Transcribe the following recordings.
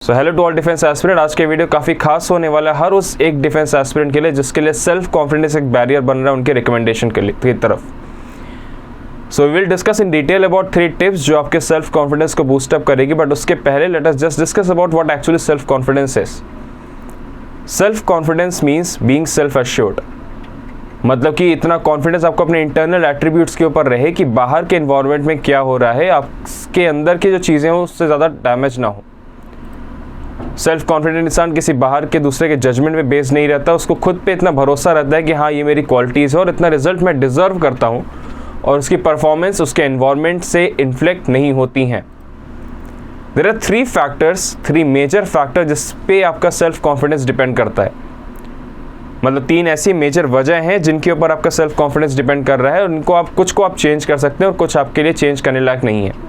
So hello to all defence aspirant. आज के video काफ़ी खास होने वाला है हर उस एक डिफेंस एस्पिरेंट के लिए जिसके लिए सेल्फ कॉन्फिडेंस एक बैरियर बन रहा है उनके रिकमेंडेशन की तरफ। So we will discuss in detail about 3 tips जो आपके सेल्फ कॉन्फिडेंस को बूस्ट अप करेगी, बट उसके पहले let us just discuss about what actually self confidence is. Self confidence means being self assured, मतलब कि इतना कॉन्फिडेंस आपको अपने इंटरनल एट्रीब्यूट्स के ऊपर रहे कि बाहर के एनवायरनमेंट में क्या हो रहा है, आपके अंदर की जो चीज़ें हो उससे ज़्यादा डैमेज ना हो। सेल्फ कॉन्फिडेंट इंसान किसी बाहर के दूसरे के जजमेंट में बेस्ड नहीं रहता, उसको खुद पे इतना भरोसा रहता है कि हाँ ये मेरी क्वालिटीज़ है और इतना रिजल्ट मैं डिजर्व करता हूँ, और उसकी परफॉर्मेंस उसके एनवायरनमेंट से इन्फ्लेक्ट नहीं होती हैं। देयर आर 3 मेजर फैक्टर जिस पे आपका सेल्फ कॉन्फिडेंस डिपेंड करता है। मतलब 3 ऐसी मेजर वजह हैं जिनके ऊपर आपका सेल्फ कॉन्फिडेंस डिपेंड कर रहा है, और उनको कुछ को आप चेंज कर सकते हैं और कुछ आपके लिए चेंज करने लायक नहीं है।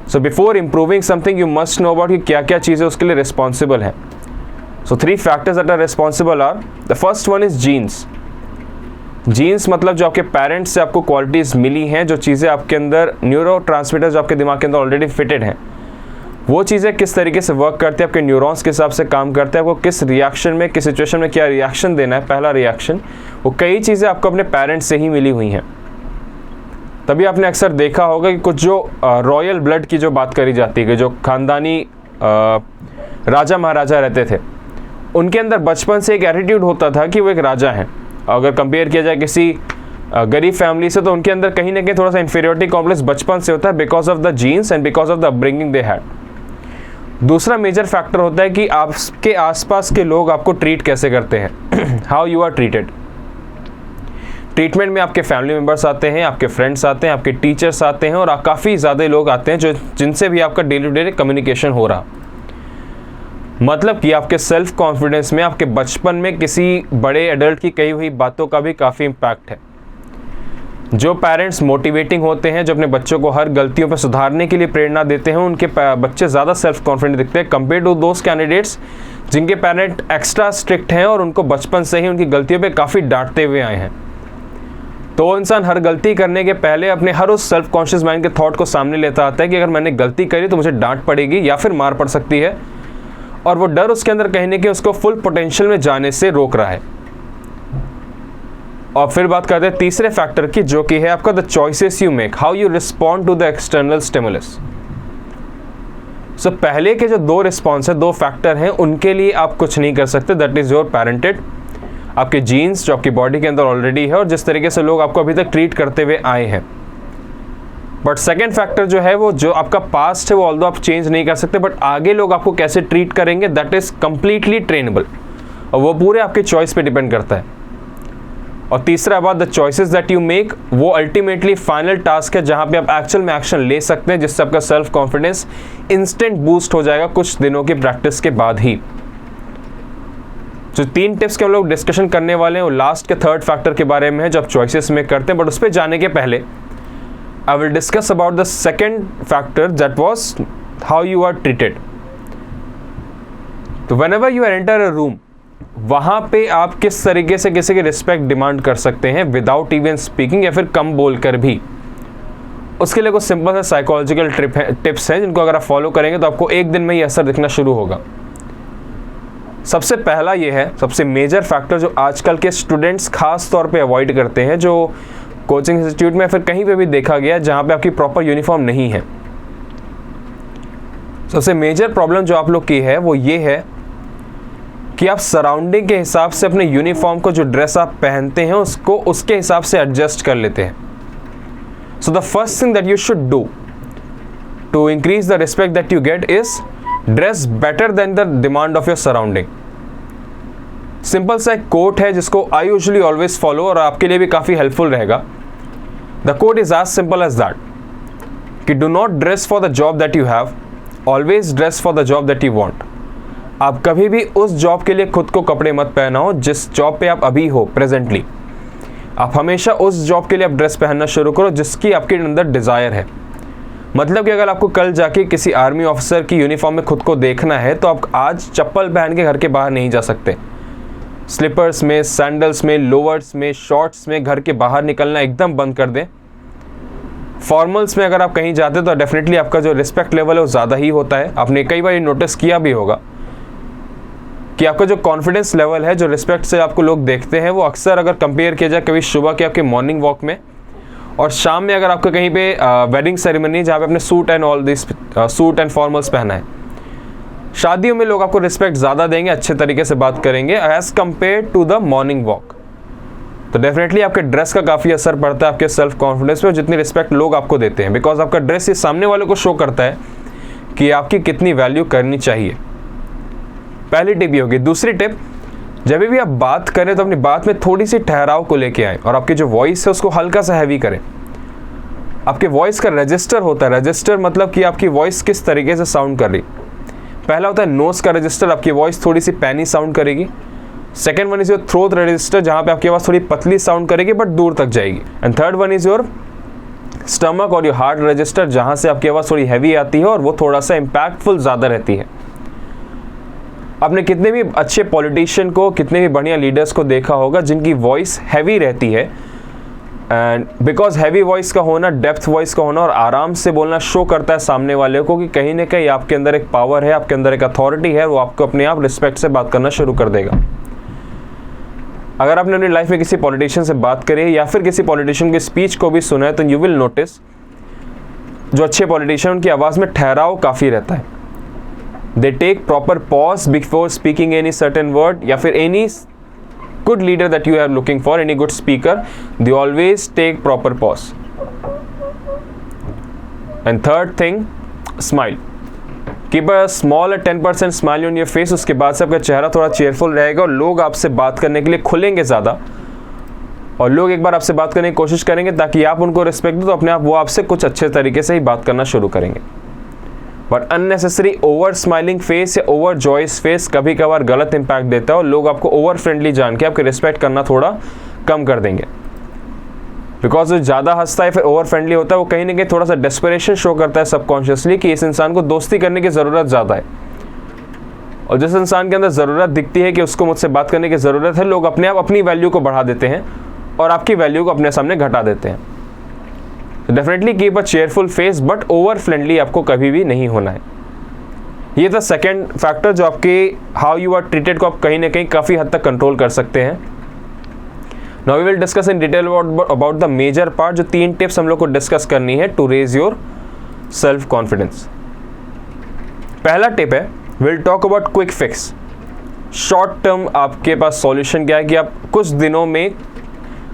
So before improving something you must know about कि क्या क्या चीज़ें उसके लिए रिस्पॉन्सिबल हैं। So 3 factors that are responsible are, the first one is genes. Genes मतलब जो आपके पेरेंट्स से आपको क्वालिटीज़ मिली हैं, जो चीज़ें आपके अंदर न्यूरोट्रांसमीटर जो आपके दिमाग के अंदर ऑलरेडी फिटेड हैं, वो चीज़ें किस तरीके से वर्क करती है, आपके न्यूरॉन्स के हिसाब से काम करते हैं, आपको किस रिएक्शन में किस सिचुएशन में क्या रिएक्शन देना है, पहला रिएक्शन, वो कई चीज़ें आपको अपने पेरेंट्स से ही मिली हुई हैं। तभी आपने अक्सर देखा होगा कि कुछ जो रॉयल ब्लड की जो बात करी जाती है, जो खानदानी राजा महाराजा रहते थे, उनके अंदर बचपन से एक एटीट्यूड होता था कि वो एक राजा हैं। अगर कंपेयर किया जाए किसी गरीब फैमिली से, तो उनके अंदर कहीं ना कहीं थोड़ा सा इन्फीरियोरिटी कॉम्प्लेक्स बचपन से होता है because of the genes and because of the upbringing they had. दूसरा मेजर फैक्टर होता है कि आपके आसपास के लोग आपको ट्रीट कैसे करते हैं, how you are treated. Treatment में आपके फैमिली मेम्बर्स आते हैं, आपके फ्रेंड्स आते हैं, आपके टीचर्स आते हैं, और काफ़ी ज़्यादा लोग आते हैं जिनसे भी आपका डे टू डे कम्युनिकेशन हो रहा। मतलब कि आपके सेल्फ कॉन्फिडेंस में आपके बचपन में किसी बड़े एडल्ट की कही हुई बातों का भी काफ़ी इम्पैक्ट है। जो पेरेंट्स मोटिवेटिंग होते हैं, जो अपने बच्चों को हर गलतियों पर सुधारने के लिए प्रेरणा देते हैं, उनके बच्चे ज़्यादा सेल्फ कॉन्फिडेंट दिखते हैं कंपेयर टू दोज कैंडिडेट्स जिनके पेरेंट एक्स्ट्रा स्ट्रिक्ट हैं और उनको बचपन से ही उनकी गलतियों पे काफ़ी डांटते हुए आए हैं। तो वो इंसान हर गलती करने के पहले अपने हर उस सेल्फ कॉन्शियस माइंड के थॉट को सामने लेता आता है कि अगर मैंने गलती करी तो मुझे डांट पड़ेगी या फिर मार पड़ सकती है, और वो डर उसके अंदर कहीं ना कहीं उसको फुल पोटेंशियल में जाने से रोक रहा है। और फिर बात करते हैं तीसरे फैक्टर की, जो कि है आपका the choices you make, how you respond to the external stimulus. So पहले के जो 2 रिस्पॉन्स है, 2 फैक्टर हैं, उनके लिए आप कुछ नहीं कर सकते। दैट इज योर पेरेंटेड, आपके जीन्स जो आपकी बॉडी के अंदर ऑलरेडी है, और जिस तरीके से लोग आपको अभी तक ट्रीट करते हुए आए हैं। बट सेकेंड फैक्टर जो है, वो जो आपका पास्ट है, वो ऑल्दो आप चेंज नहीं कर सकते, बट आगे लोग आपको कैसे ट्रीट करेंगे दैट इज कंप्लीटली ट्रेनेबल, और वो पूरे आपके चॉइस पे डिपेंड करता है। और तीसरा बात, the choices that you make, वो अल्टीमेटली फाइनल टास्क है जहां पे आप एक्चुअल में एक्शन ले सकते हैं, जिससे आपका सेल्फ कॉन्फिडेंस इंस्टेंट बूस्ट हो जाएगा कुछ दिनों की प्रैक्टिस के बाद ही। जो 3 टिप्स के हम लोग डिस्कशन करने वाले हैं, वो लास्ट के 3rd फैक्टर के बारे में है जो आप चॉइसेस में करते हैं, बट उस पर जाने के पहले I will discuss about the second factor that was how you are treated. तो whenever you enter a room, वहां पे आप किस तरीके से किसी की रिस्पेक्ट डिमांड कर सकते हैं विदाउट इवन स्पीकिंग, या फिर कम बोलकर भी। उसके लिए कुछ सिंपल सा साइकोलॉजिकल टिप्स हैं जिनको अगर आप फॉलो करेंगे तो आपको एक दिन में ही असर दिखना शुरू होगा। सबसे पहला ये है, सबसे मेजर फैक्टर जो आजकल के स्टूडेंट्स खास तौर पे अवॉइड करते हैं, जो कोचिंग इंस्टीट्यूट में फिर कहीं पे भी देखा गया जहाँ पे आपकी प्रॉपर यूनिफॉर्म नहीं है। सबसे मेजर प्रॉब्लम जो आप लोग की है वो ये है कि आप सराउंडिंग के हिसाब से अपने यूनिफॉर्म को, जो ड्रेस आप पहनते हैं उसको उसके हिसाब से एडजस्ट कर लेते हैं। So the first thing that you should do to increase the respect that you get is dress better than the demand of your surrounding. Simple सा एक कोट है जिसको आई यूजुअली ऑलवेज फॉलो, और आपके लिए भी काफ़ी हेल्पफुल रहेगा। The quote is as simple as that कि do not dress for the job that you have, always dress for the job that you want. आप कभी भी उस जॉब के लिए खुद को कपड़े मत पहनाओ जिस जॉब पे आप अभी हो प्रेजेंटली। आप हमेशा उस जॉब के लिए आप ड्रेस पहनना शुरू करो जिसकी आपके अंदर डिज़ायर है। मतलब कि अगर आपको कल जाके किसी आर्मी ऑफिसर की यूनिफॉर्म में खुद को देखना है, तो आप आज चप्पल पहन के घर के बाहर नहीं जा सकते। स्लीपर्स में, सैंडल्स में, लोवर्स में, शॉर्ट्स में घर के बाहर निकलना एकदम बंद कर दें। फॉर्मल्स में अगर आप कहीं जाते हो तो डेफिनेटली आपका जो रिस्पेक्ट लेवल है वो ज़्यादा ही होता है। आपने कई बार ये नोटिस किया भी होगा कि आपका जो कॉन्फिडेंस लेवल है, जो रिस्पेक्ट से आपको लोग देखते हैं, वो अक्सर अगर कंपेयर किया जाए कभी सुबह के आपके मॉर्निंग वॉक में और शाम में अगर आपको कहीं पे वेडिंग सेरेमनी जहाँ पे आपने सूट एंड फॉर्मल्स पहना है, शादियों में लोग आपको रिस्पेक्ट ज़्यादा देंगे, अच्छे तरीके से बात करेंगे as compare to the morning walk. तो डेफिनेटली आपके ड्रेस का काफ़ी असर पड़ता है आपके सेल्फ कॉन्फिडेंस पे, जितनी रिस्पेक्ट लोग आपको देते हैं, बिकॉज आपका ड्रेस ये सामने वाले को शो करता है कि आपकी कितनी वैल्यू करनी चाहिए। पहली टिप ये होगी। दूसरी टिप, जब भी आप बात करें तो अपनी बात में थोड़ी सी ठहराव को लेके आएँ और आपकी जो वॉइस है उसको हल्का सा हैवी करें। आपके वॉइस का रजिस्टर होता है, रजिस्टर मतलब कि आपकी वॉइस किस तरीके से साउंड कर रही। पहला होता है नोज का रजिस्टर, आपकी वॉइस थोड़ी सी पैनी साउंड करेगी। Second one is your throat register, जहाँ पे आपकी आवाज़ थोड़ी पतली साउंड करेगी बट दूर तक जाएगी। And third one is your stomach और योर हार्ट रजिस्टर, जहाँ से आपकी आवाज़ थोड़ी हैवी आती है और वो थोड़ा सा इम्पैक्टफुल ज़्यादा रहती है। आपने कितने भी अच्छे पॉलिटिशियन को, कितने भी बढ़िया लीडर्स को देखा होगा जिनकी वॉइस हैवी रहती है, एंड बिकॉज हैवी वॉइस का होना, डेप्थ वॉइस का होना और आराम से बोलना शो करता है सामने वाले को कि कहीं ना कहीं आपके अंदर एक पावर है, आपके अंदर एक अथॉरिटी है, वो आपको अपने आप रिस्पेक्ट से बात करना शुरू कर देगा। अगर आपने अपनी लाइफ में किसी पॉलिटिशियन से बात करी है या फिर किसी पॉलिटिशियन की स्पीच को भी सुना है तो यू विल नोटिस जो अच्छे पॉलिटिशियन, उनकी आवाज़ में ठहराव काफ़ी रहता है। They take proper pause before speaking any certain word, या फिर any good leader that you are looking for, any good speaker, they always take proper pause. And third thing, smile. Keep a small 10% smile on your face. उसके बाद से आपका चेहरा थोड़ा cheerful रहेगा और लोग आपसे बात करने के लिए खुलेंगे ज़्यादा, और लोग एक बार आपसे बात करने की कोशिश करेंगे ताकि आप उनको रिस्पेक्ट दो, तो अपने आप वो आपसे कुछ अच्छे तरीके से ही बात करना शुरू करेंगे। But unnecessary over smiling face या ओवर जॉयस फेस कभी कभार गलत इंपैक्ट देता है और लोग आपको ओवर फ्रेंडली जान के आपके रिस्पेक्ट करना थोड़ा कम कर देंगे। बिकॉज जो ज़्यादा हंसता है फिर ओवर फ्रेंडली होता है, वो कहीं ना कहीं थोड़ा सा डेस्परेशन शो करता है सबकॉन्शियसली कि इस इंसान को दोस्ती करने की ज़रूरत ज़्यादा है। और जिस इंसान के अंदर ज़रूरत दिखती है कि उसको मुझसे बात करने की ज़रूरत है, लोग अपने आप अपनी वैल्यू को बढ़ा देते हैं और आपकी वैल्यू को अपने सामने घटा देते हैं। Definitely keep a cheerful face, but over friendly आपको कभी भी नहीं होना है। ये था सेकेंड फैक्टर जो आपके हाउ यू आर ट्रीटेड को आप कहीं ना कहीं काफ़ी हद तक कंट्रोल कर सकते हैं। Now we will discuss in detail about the major part. जो 3 टिप्स हम लोग को डिस्कस करनी है to raise your self confidence. पहला टिप है, will talk about quick fix. Short term आपके पास सॉल्यूशन क्या है कि आप कुछ दिनों में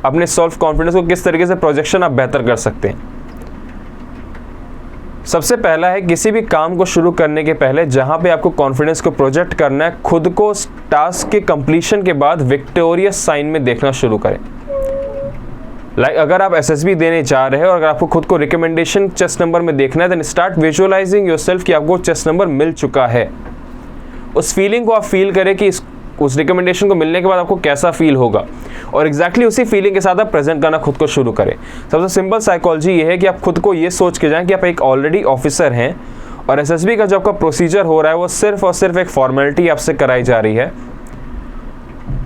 अपने सेल्फ कॉन्फिडेंस को किस तरीके से प्रोजेक्शन आप बेहतर कर सकते हैं। सबसे पहला है, किसी भी काम को शुरू करने के पहले जहां पे आपको कॉन्फिडेंस को प्रोजेक्ट करना है, खुद को टास्क के कंप्लीशन के बाद विक्टोरियस साइन में देखना शुरू करें। अगर आप एसएसबी देने जा रहे हैं और अगर आपको खुद को रिकमेंडेशन चेस्ट नंबर में देखना है, देन स्टार्ट विजुअलाइजिंग योरसेल्फ कि आपको चेस्ट नंबर मिल चुका है। उस फीलिंग को आप फील करें कि उस रिकमेंडेशन को मिलने के बाद आपको कैसा फील होगा, और एग्जैक्टली उसी फीलिंग के साथ आप प्रेजेंट करना खुद को शुरू करें। सबसे सिंपल साइकोलॉजी ये है कि आप खुद को ये सोच के जाएं कि आप एक ऑलरेडी ऑफिसर हैं और एसएसबी का जो आपका प्रोसीजर हो रहा है वो सिर्फ और सिर्फ एक फॉर्मेलिटी आपसे कराई जा रही है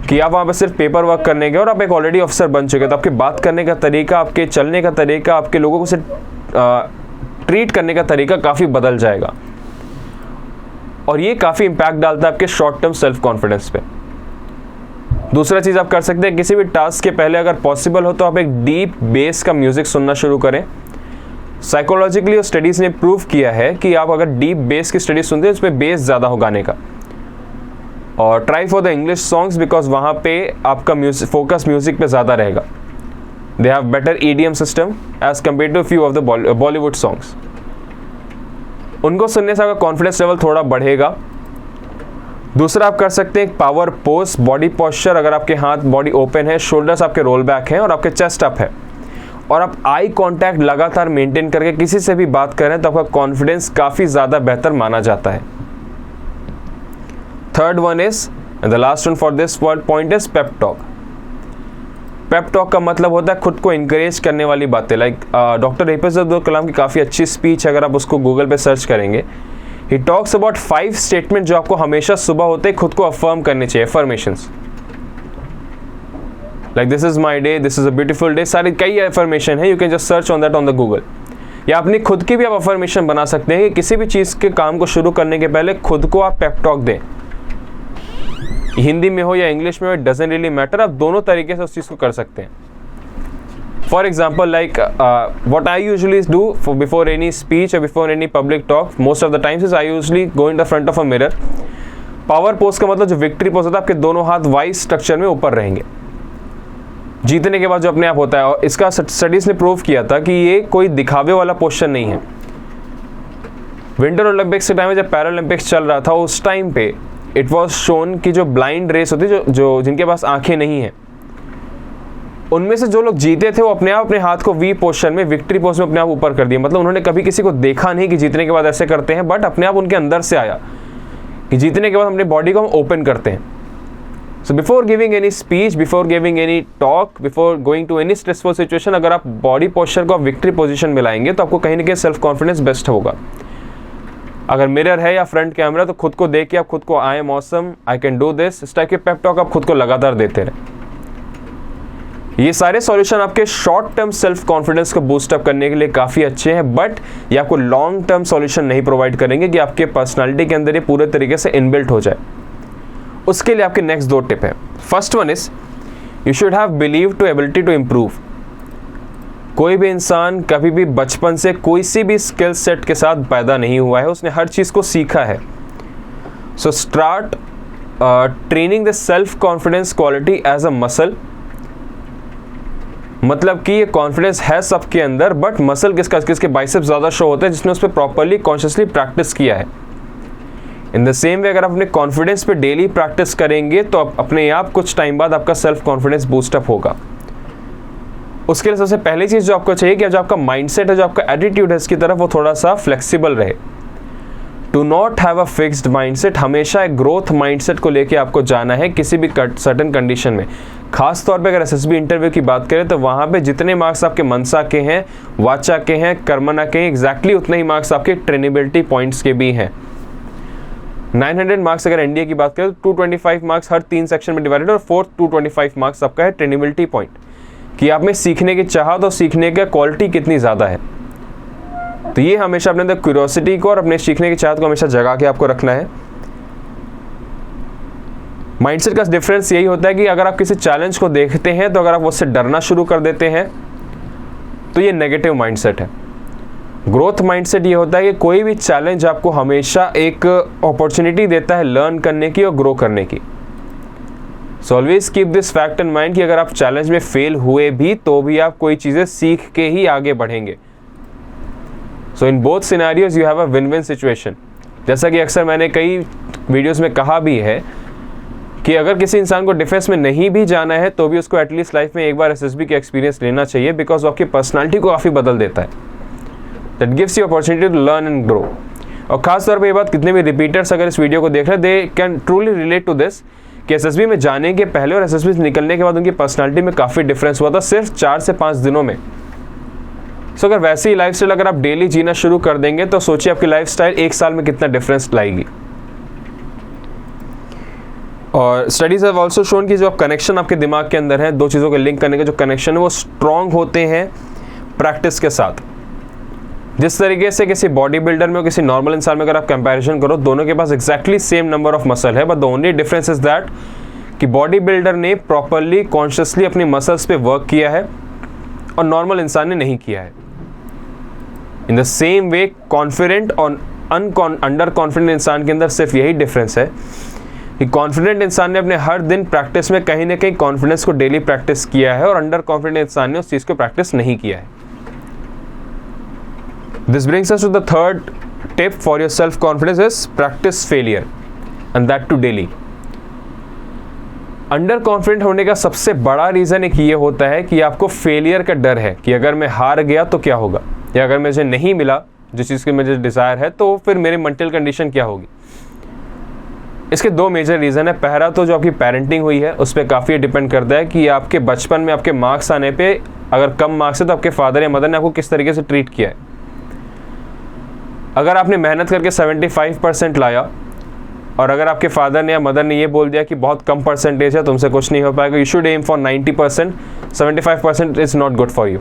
कि आप वहाँ पर सिर्फ पेपर वर्क करने गए और आप एक ऑलरेडी ऑफिसर बन चुके हैं। तो आपके बात करने का तरीका, आपके चलने का तरीका, आपके लोगों को से ट्रीट करने का तरीका काफ़ी बदल जाएगा और ये काफ़ी इम्पैक्ट डालता है आपके शॉर्ट टर्म सेल्फ कॉन्फिडेंस पे। दूसरा चीज़ आप कर सकते हैं, किसी भी टास्क के पहले अगर पॉसिबल हो तो आप एक डीप बेस का म्यूज़िक सुनना शुरू करें। साइकोलॉजिकली और स्टडीज़ ने प्रूव किया है कि आप अगर डीप बेस की स्टडी सुनते हैं उसमें बेस ज़्यादा हो गाने का। और try for the English songs, because वहाँ पे आपका फोकस म्यूज़िक पे ज़्यादा रहेगा। They have better EDM system as compare to few of the Bollywood songs. उनको सुनने से आपका कॉन्फिडेंस लेवल थोड़ा बढ़ेगा। दूसरा आप कर सकते हैं पावर पोज, बॉडी पोस्चर। अगर आपके हाथ बॉडी ओपन है, शोल्डर्स आपके रोल बैक हैं और आपके चेस्ट अप है और आप आई कांटेक्ट लगातार मेंटेन करके किसी से भी बात करें तो आपका कॉन्फिडेंस काफ़ी ज़्यादा बेहतर माना जाता है। Third one is, and the last one for this point is pep talk. Pep talk का मतलब होता है खुद को इंकरेज करने वाली बातें। Like doctor APJ Abdul Kalam की काफ़ी अच्छी स्पीच, अगर आप उसको गूगल पे सर्च करेंगे, ही टॉक्स अबाउट 5 स्टेटमेंट जो आपको हमेशा सुबह होते ही खुद को अफर्म करने चाहिए, affirmations. Like this is my day, this is a beautiful day, सारी कई अफर्मेशन है, you can just search on that on the Google. या अपनी खुद की भी आप अफर्मेशन बना सकते हैं कि किसी भी चीज़ के काम को शुरू करने के पहले खुद को आप पेप टॉक दें। हिंदी में हो या इंग्लिश में हो, इट डजंट रियली मैटर, आप दोनों तरीके से उस चीज़ को कर सकते हैं। For example like what I usually do for before any speech or before any public talk most of the times is I usually go in the front of a mirror। Power pose का मतलब जो victory pose होता है, आपके दोनों हाथ Y structure में ऊपर रहेंगे जीतने के बाद जो अपने आप होता है। और इसका स्टडीज ने प्रूव किया था कि ये कोई दिखावे वाला पोस्चर नहीं है। विंटर ओलंपिक्स के टाइम में जब पैरालंपिक्स चल रहा था उस टाइम पे इट वॉज शोन कि जो ब्लाइंड रेस होती है, जो जिनके पास आंखें नहीं हैं, उनमें से जो लोग जीते थे वो अपने आप अपने हाथ को वी पोस्चर में, विक्ट्री पोज में अपने आप ऊपर कर दिया। मतलब उन्होंने कभी किसी को देखा नहीं कि जीतने के बाद ऐसे करते हैं, बट अपने आप उनके अंदर से आया कि जीतने के बाद अपनी बॉडी को हम ओपन करते हैं। So before giving any speech, before giving any talk, before going to any stressful situation, अगर आप बॉडी पोस्चर को आप विक्ट्री पोजीशन में लाएंगे तो आपको कहीं ना कहीं सेल्फ कॉन्फिडेंस बेस्ट होगा। अगर मिरर है या फ्रंट कैमरा तो खुद को देख के आप खुद को I am awesome, I can do this, इस टाइप के पेप टॉक आप खुद को लगातार देते रहे। ये सारे सॉल्यूशन आपके शॉर्ट टर्म सेल्फ कॉन्फिडेंस को बूस्ट अप करने के लिए काफ़ी अच्छे हैं, बट ये आपको लॉन्ग टर्म सॉल्यूशन नहीं प्रोवाइड करेंगे कि आपके पर्सनालिटी के अंदर ये पूरे तरीके से इनबिल्ट हो जाए। उसके लिए आपके नेक्स्ट 2 टिप है। First one is you should have believe to ability to improve. कोई भी इंसान कभी भी बचपन से कोई सी भी स्किल सेट के साथ पैदा नहीं हुआ है, उसने हर चीज़ को सीखा है। So start training the self confidence quality as a muscle. मतलब कि ये कॉन्फिडेंस है सबके अंदर, बट मसल किसके बाइसेप्स ज़्यादा शो होते हैं जिसने उस पर प्रॉपरली कॉन्शियसली प्रैक्टिस किया है। इन द सेम वे अगर आप अपने कॉन्फिडेंस पे डेली प्रैक्टिस करेंगे तो अपने आप कुछ टाइम बाद आपका सेल्फ कॉन्फिडेंस बूस्टअप होगा। उसके लिए सबसे पहली चीज़ जो आपको चाहिए कि जो आपका माइंडसेट है, जो आपका एटीट्यूड है इसकी तरफ, वो थोड़ा सा फ्लेक्सिबल रहे। Do not have a fixed mindset. हमेशा एक ग्रोथ माइंडसेट को लेके आपको जाना है किसी भी सर्टेन कंडीशन में। खास तौर पे अगर एसएसबी इंटरव्यू की बात करें तो वहाँ पे जितने मार्क्स आपके मनसा के हैं, वाचा के हैं, कर्मना के हैं, एग्जैक्टली उतने ही मार्क्स आपके ट्रेनेबिलिटी पॉइंट्स के भी हैं। 900 मार्क्स अगर एनडीए की बात करें तो 225 मार्क्स हर 3 सेक्शन में डिवाइडेड, और फोर्थ 225 मार्क्स आपका है ट्रेनेबिलिटी पॉइंट, कि आप में सीखने की चाहत और सीखने का क्वालिटी कितनी ज़्यादा है। तो ये हमेशा अपने अंदर क्यूरियोसिटी को और अपने सीखने की चाहत को हमेशा जगा के आपको रखना है। माइंडसेट का डिफरेंस यही होता है कि अगर आप किसी चैलेंज को देखते हैं तो अगर आप उससे डरना शुरू कर देते हैं तो ये नेगेटिव माइंडसेट है। ग्रोथ माइंडसेट ये होता है कि कोई भी चैलेंज आपको हमेशा एक अपॉर्चुनिटी देता है लर्न करने की और ग्रो करने की। So always keep this fact in mind कि अगर आप चैलेंज में फेल हुए भी तो भी आप कोई चीज़ें सीख के ही आगे बढ़ेंगे। So in both scenarios you have a win win situation. जैसा कि अक्सर मैंने कई वीडियोस में कहा भी है कि अगर किसी इंसान को डिफेंस में नहीं भी जाना है तो भी उसको एटलीस्ट लाइफ में एक बार एसएसबी का एक्सपीरियंस लेना चाहिए, बिकॉज वो आपकी पर्सनालिटी को काफ़ी बदल देता है। That gives you opportunity to learn and grow. और खास तौर पे ये बात कितने भी रिपीटर्स अगर इस वीडियो को देख रहे हैं, they can truly relate to this कि एसएसबी में जाने के पहले और एसएसबी से निकलने के बाद उनकी पर्सनालिटी में काफ़ी डिफरेंस हुआ था सिर्फ 4 से 5 दिनों में। सो अगर वैसी लाइफस्टाइल अगर आप डेली जीना शुरू कर देंगे तो सोचिए आपकी लाइफस्टाइल 1 साल में कितना डिफरेंस लाएगी। और स्टडीज हैव आल्सो शोन कि जो कनेक्शन आपके दिमाग के अंदर है, 2 चीज़ों के लिंक करने के जो कनेक्शन है वो स्ट्रॉन्ग होते हैं प्रैक्टिस के साथ। जिस तरीके से किसी बॉडी बिल्डर में और किसी नॉर्मल इंसान में अगर आप कंपैरिजन करो, दोनों के पास exactly same number of muscle है, but the only difference is that कि बॉडी बिल्डर ने प्रॉपरली कॉन्शियसली अपनी मसल्स पे वर्क किया है और नॉर्मल इंसान ने नहीं किया है। In the same way confident और अंडर कॉन्फिडेंट इंसान के अंदर सिर्फ यही डिफरेंस है कि कॉन्फिडेंट इंसान ने अपने हर दिन प्रैक्टिस में कहीं ना कहीं कॉन्फिडेंस को डेली प्रैक्टिस किया है और अंडर कॉन्फिडेंट इंसान ने उस चीज़ को प्रैक्टिस नहीं किया है। This brings us to the third tip for your self confidence is practice failure and that too daily. Under confident होने का सबसे बड़ा रीज़न एक ये होता है कि आपको फेलियर का डर है कि अगर मैं हार गया तो क्या होगा, या अगर मुझे नहीं मिला जिस चीज़ की मुझे डिज़ायर है तो फिर मेरी मेंटल कंडीशन क्या होगी। इसके 2 मेजर रीज़न है। पहला तो जो आपकी पेरेंटिंग हुई है उस पर काफ़ी डिपेंड करता है कि आपके बचपन में आपके मार्क्स आने पे अगर कम मार्क्स है तो आपके फादर या मदर ने आपको किस तरीके से ट्रीट किया है। अगर आपने मेहनत करके 75% लाया और अगर आपके फादर ने या मदर ने ये बोल दिया कि बहुत कम परसेंटेज है, तुमसे कुछ नहीं हो पाएगा, you should aim for 90%, 75% is not good for you.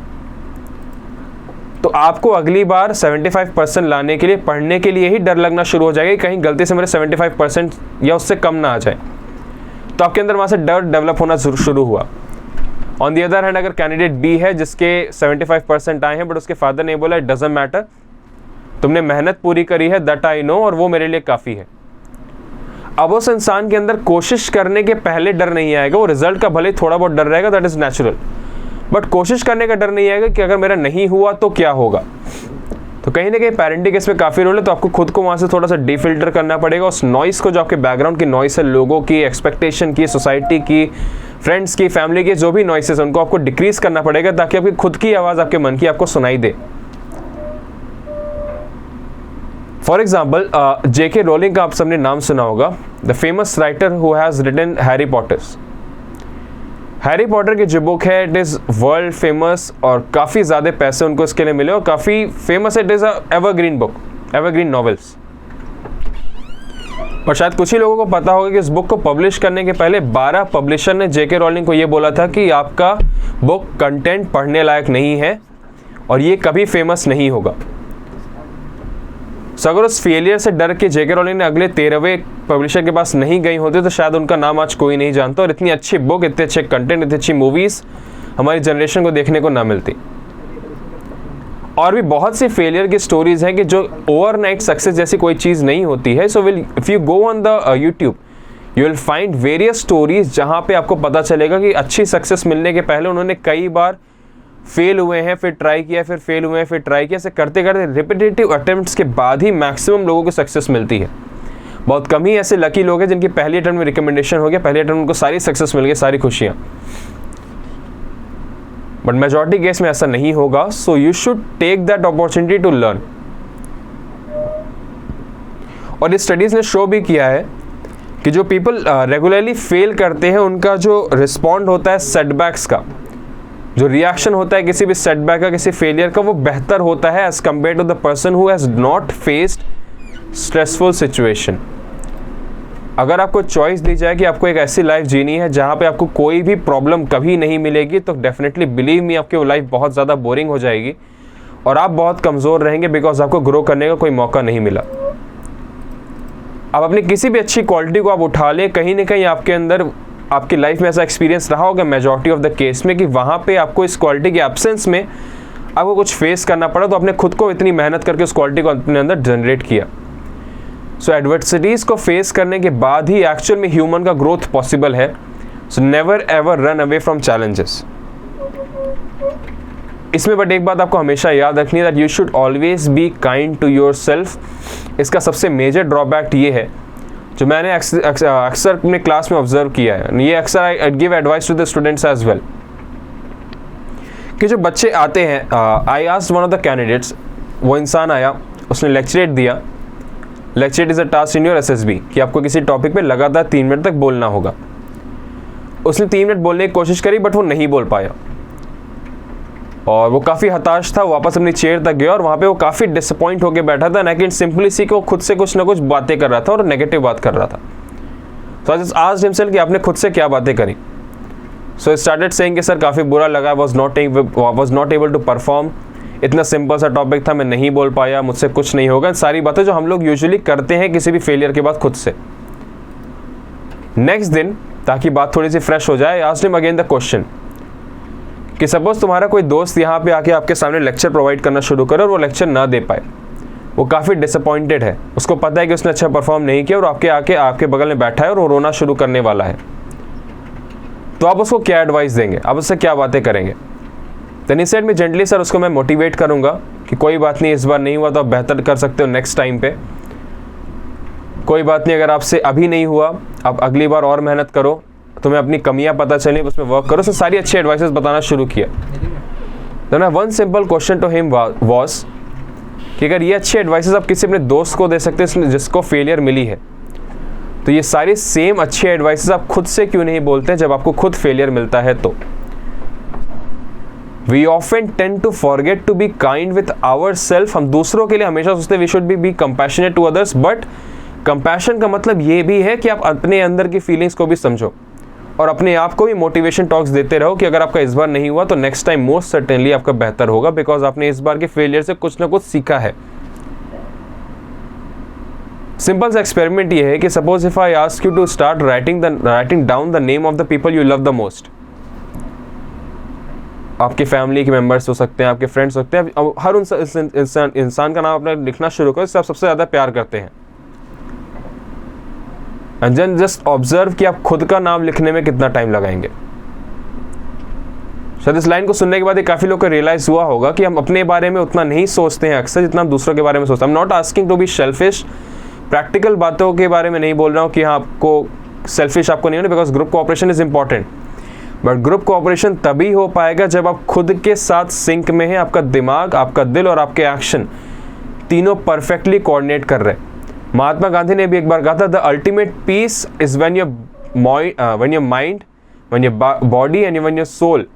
तो तो आपको अगली बार 75% लाने के लिए पढ़ने के लिए ही डर लगना शुरू हो जाएगा, कहीं गलती से मेरे 75% या उससे कम ना आ जाए। तो आपके अंदर वहाँ से डर डेवलप होना शुरू हुआ। ऑन दी अदर हैंड, अगर कैंडिडेट बी है जिसके 75% आए हैं बट उसके फादर ने बोला इट डजंट मैटर, तुमने मेहनत पूरी करी है, दैट आई नो, और वो मेरे लिए काफ़ी है। अब उस इंसान के अंदर कोशिश करने के पहले डर नहीं आएगा, वो रिजल्ट का भले थोड़ा बहुत डर रहेगा, दैट इज़ नेचुरल, बट कोशिश करने का डर नहीं आएगा कि अगर मेरा नहीं हुआ तो क्या होगा। तो कहीं ना कहीं पेरेंटिंग इसमें काफ़ी रोल है। तो आपको खुद को वहाँ से थोड़ा सा डिफिल्टर करना पड़ेगा, उस नॉइस को, जो आपके बैकग्राउंड की नॉइस है, लोगों की एक्सपेक्टेशन की, सोसाइटी की, फ्रेंड्स की, फैमिली की, जो भी नॉइसेस उनको आपको डिक्रीज करना पड़ेगा ताकि आपकी खुद की आवाज़ आपके मन की आपको सुनाई दे। फॉर एग्जाम्पल, जेके रोलिंग का आप सबने नाम सुना होगा, the famous writer who has written Harry Potters. Harry Potter की जो बुक है इट इज़ वर्ल्ड फेमस और काफ़ी ज़्यादा पैसे उनको इसके लिए मिले और काफ़ी famous, it is a evergreen book, evergreen novels. और शायद कुछ ही लोगों को पता होगा कि इस बुक को पब्लिश करने के पहले 12 पब्लिशर ने जेके रोलिंग को ये बोला था कि आपका बुक कंटेंट पढ़ने लायक नहीं है और ये कभी फेमस नहीं होगा। सो अगर उस फेलियर से डर के जेके रोलिंग ने अगले 13वें पब्लिशर के पास नहीं गई होती तो शायद उनका नाम आज कोई नहीं जानता और इतनी अच्छी बुक, इतने अच्छे कंटेंट, इतनी अच्छी मूवीज़ हमारी जनरेशन को देखने को ना मिलती। और भी बहुत सी फेलियर की स्टोरीज हैं कि जो ओवरनाइट सक्सेस जैसी कोई चीज़ नहीं होती है। So if you go on the YouTube you will find various stories जहाँ पे आपको पता चलेगा कि अच्छी सक्सेस मिलने के पहले उन्होंने कई बार फेल हुए हैं, फिर ट्राई किया, फिर फेल हुए हैं, फिर ट्राई किया, ऐसे करते करते रिपीटेटिव अटेम्प्ट्स के बाद ही मैक्सिमम लोगों को सक्सेस मिलती है। बहुत कम ही ऐसे लकी लोग हैं जिनकी पहली अटेम्प्ट में रिकमेंडेशन हो गया, पहली अटेम्प्ट उनको सारी सक्सेस मिल गई, सारी खुशियाँ। बट मेजॉरिटी केस में ऐसा नहीं होगा। So you should take that opportunity to learn. और इस स्टडीज ने शो भी किया है कि जो पीपल रेगुलरली फेल करते हैं उनका जो रिस्पॉन्ड होता है सेटबैक्स का, जो रिएक्शन होता है किसी भी सेटबैक का, किसी फेलियर का, वो बेहतर होता है as compare to the person who has not faced stressful situation. अगर आपको चॉइस दी जाए कि आपको एक ऐसी लाइफ जीनी है जहाँ पे आपको कोई भी प्रॉब्लम कभी नहीं मिलेगी, तो डेफिनेटली बिलीव मी आपकी वो लाइफ बहुत ज़्यादा बोरिंग हो जाएगी और आप बहुत कमज़ोर रहेंगे बिकॉज आपको ग्रो करने का कोई मौका नहीं मिला। अब अपनी किसी भी अच्छी क्वालिटी को आप उठा लें, कहीं ना कहीं आपके अंदर, आपकी लाइफ में ऐसा एक्सपीरियंस रहा होगा मेजॉरिटी ऑफ द केस में कि वहाँ पे आपको इस क्वालिटी के एब्सेंस में आपको कुछ फेस करना पड़ा, तो आपने खुद को इतनी मेहनत करके उस क्वालिटी को अपने अंदर जनरेट किया। सो एडवर्सिटीज़ को फेस करने के बाद ही एक्चुअल में ह्यूमन का ग्रोथ पॉसिबल है। So never ever run away from challenges. इसमें बट एक बात आपको हमेशा याद रखनी है that you should always be kind to your self. इसका सबसे मेजर ड्रॉबैक ये है जो मैंने अक्सर अपने क्लास में ऑब्जर्व किया है, ये अक्सर I give advice to the students as well, कि जो बच्चे आते हैं, I asked one of the candidates, वो इंसान आया, उसने लेक्चरेट दिया। Lecturette is a task in your SSB कि आपको किसी टॉपिक पे लगातार 3 मिनट तक बोलना होगा। उसने 3 मिनट बोलने की कोशिश करी बट वो नहीं बोल पाया और वो काफ़ी हताश था। वापस अपनी चेयर तक गया और वहाँ पे वो काफ़ी डिसअपॉइंट होकर बैठा था, लेकिन सिंपली सी को खुद से कुछ ना कुछ बातें कर रहा था और नेगेटिव बात कर रहा था। So I just asked himself कि आपने खुद से क्या बातें करी। सो स्टार्टेड सेइंग कि सर काफ़ी बुरा लगा, was not able to perform, इतना सिंपल सा टॉपिक था, मैं नहीं बोल पाया, मुझसे कुछ नहीं होगा। सारी बातें जो हम लोग यूजुअली करते हैं किसी भी फेलियर के बाद खुद से। नेक्स्ट दिन, ताकि बात थोड़ी सी फ्रेश हो जाए, asked him again the question कि सपोज तुम्हारा कोई दोस्त यहाँ पे आके आपके सामने लेक्चर प्रोवाइड करना शुरू करे और वो लेक्चर ना दे पाए, वो काफ़ी डिसअपॉइंटेड है, उसको पता है कि उसने अच्छा परफॉर्म नहीं किया और आपके बगल में बैठा है और वो रोना शुरू करने वाला है, तो आप उसको क्या एडवाइस देंगे, आप उससे क्या बातें करेंगे? Then he said me gently, sir उसको मैं मोटिवेट करूँगा कि कोई बात नहीं, इस बार नहीं हुआ तो आप बेहतर कर सकते हो नेक्स्ट टाइम पे, कोई बात नहीं, अगर आपसे अभी नहीं हुआ आप अगली बार और मेहनत करो, तुम्हें अपनी कमियां पता चली, उसमें वर्क करो। सो सारी अच्छी एडवाइसेस बताना शुरू किया। Then one simple question to him was कि अगर ये अच्छी एडवाइसेस आप किसी अपने दोस्त को दे सकते हैं जिसको फेलियर मिली है, तो ये सारी सेम अच्छी एडवाइसेस आप खुद से क्यों नहीं बोलते जब आपको खुद फेलियर मिलता है? तो we often tend to forget to be kind with our self. हम दूसरों के लिए हमेशा सोचते हैं we should be compassionate to others, but compassion का मतलब ये भी है कि आप अपने अंदर की फीलिंग्स को भी समझो। और अपने आप को भी मोटिवेशन टॉक्स देते रहो कि अगर आपका इस बार नहीं हुआ तो नेक्स्ट टाइम मोस्ट सर्टेनली आपका बेहतर होगा, बिकॉज आपने इस बार के फेलियर से कुछ ना कुछ सीखा है। सिंपल सा एक्सपेरिमेंट ये है कि suppose if I ask you to start writing down the name of the people you love the most. आपके फैमिली के मेंबर्स हो सकते हैं, आपके फ्रेंड्स हो सकते हैं, हर इंसान का नाम अपना लिखना शुरू करो जिससे आप सबसे ज़्यादा प्यार करते हैं। एंड देन जस्ट ऑब्जर्व कि आप खुद का नाम लिखने में कितना टाइम लगाएंगे। शायद इस लाइन को सुनने के बाद काफ़ी लोग को रियलाइज हुआ होगा कि हम अपने बारे में उतना नहीं सोचते हैं अक्सर जितना हम दूसरों के बारे में सोचते हैं। I am not asking to be selfish, practical बातों के बारे में नहीं बोल रहा हूँ कि हाँ आपको सेल्फिश आपको नहीं होना, because group cooperation is important, but group cooperation तभी हो पाएगा जब आप खुद के साथ सिंक में हैं, आपका दिमाग, आपका दिल और आपके एक्शन तीनों परफेक्टली कोऑर्डिनेट कर रहे हैं। महात्मा गांधी ने भी एक बार कहा था, the ultimate peace is when your mind, when your body and when your soul,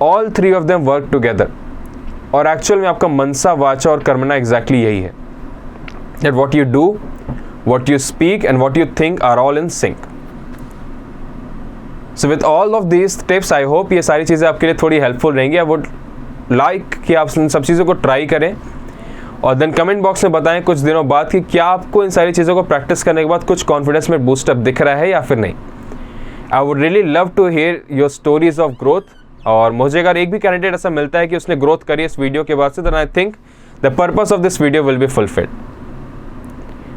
all three of them work together. और एक्चुअल में आपका मनसा, वाचा और कर्मना एग्जैक्टली यही है, that what you do, what you speak and what you think are all in sync. So with all of these tips, I hope ये सारी चीज़ें आपके लिए थोड़ी हेल्पफुल रहेंगी। I would like कि आप इन सब चीज़ों को ट्राई करें और देन कमेंट बॉक्स में बताएं कुछ दिनों बाद कि क्या आपको इन सारी चीज़ों को प्रैक्टिस करने के बाद कुछ कॉन्फिडेंस में बूस्टअप दिख रहा है या फिर नहीं। I would really love to hear your stories of growth. और मुझे अगर एक भी कैंडिडेट ऐसा मिलता है कि उसने ग्रोथ करी इस वीडियो के बाद से, then I think the purpose of this video will be fulfilled.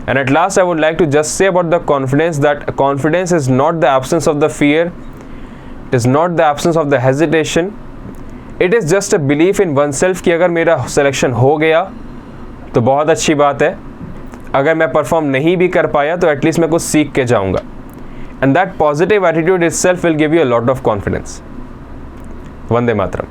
And at last, I would like to just say about the confidence that confidence is not the absence of the fear, it is not the absence of the hesitation, it is just a belief in oneself कि अगर मेरा selection हो गया तो बहुत अच्छी बात है, अगर मैं परफॉर्म नहीं भी कर पाया तो एटलीस्ट मैं कुछ सीख के जाऊंगा। And that positive attitude itself will give you a lot of confidence. Vande Mataram.